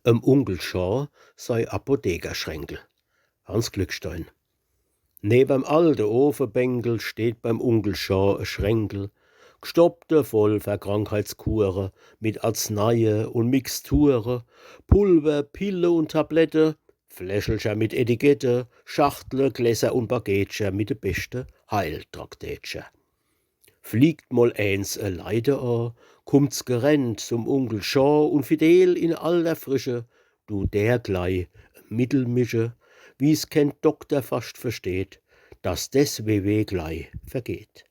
Onkel Schar sei Apothekerschränkel. Hans Glückstein. Neben'm alten Ofenbänkel steht beim Onkel Schar e Schränkel, gstoppte voll für Krankheitskuren, mit Arzneien und Mixturen, Pulver, Pille und Tablette, Fläschelchen mit Etikette, Schachtle, Gläser und Baguettchen mit de beste Heiltraktätchen. Fliegt mal eins e Leiter an, kommt's gerennt zum Onkel Schar und fidel in aller Frische, du der gleich Mittel mische, wie's kein Doktor fast versteht, dass des WW gleich vergeht.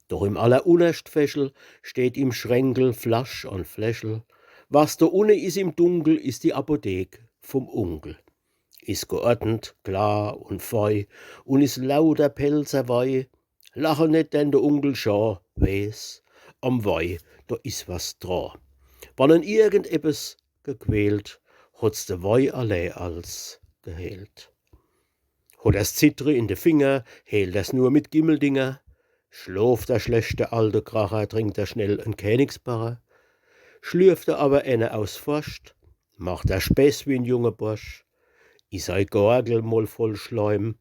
Doch im allerunterst Fächel steht im Schränkel Flasch an Fläschel, was da unne is im Dunkel, is die Apothek vom Onkel. Is geordnet, klar und fei und is lauter Pelzerwei. Lache net, denn der Onkel Schar weiß, am Wei, da is was dran. Wann en irgendetwas gequält, hat's der Wei allein als geheilt. Hat er's Zittre in de Finger, heilt er's nur mit Gimmeldinger. Schläft der schlechte alte Kracher, trinkt er schnell en Königsbacher. Schlürft er aber eine aus Furcht, macht er Späß wie ein junger Bursch. I sei Gorgel mal voll Schleim,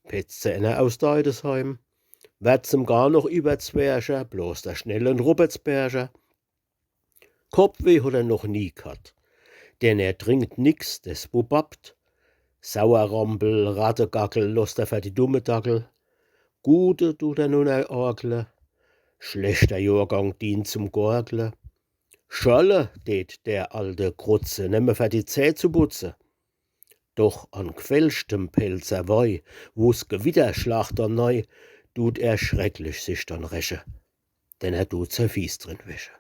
petzt er einer aus Deidesheim. Werd's ihm gar noch überzwerger, bloß der schnellen Robertsberger. Kopfweh hat er noch nie gehabt, denn er trinkt nix, des bubabt. Sauerrampel, Rattegackel, lost er für die dumme Dackel. Gute tut er nun orgle, schlechter Jahrgang dient zum Gorgle. Scholle tät der alte Krutze, nimmer für die Zäh zu putzen. Doch an gefälschtem Pelzer Wei, wo's Gewitter schlacht er neu, tut er schrecklich sich dann räche, denn er tut sein Fies drin wäsche.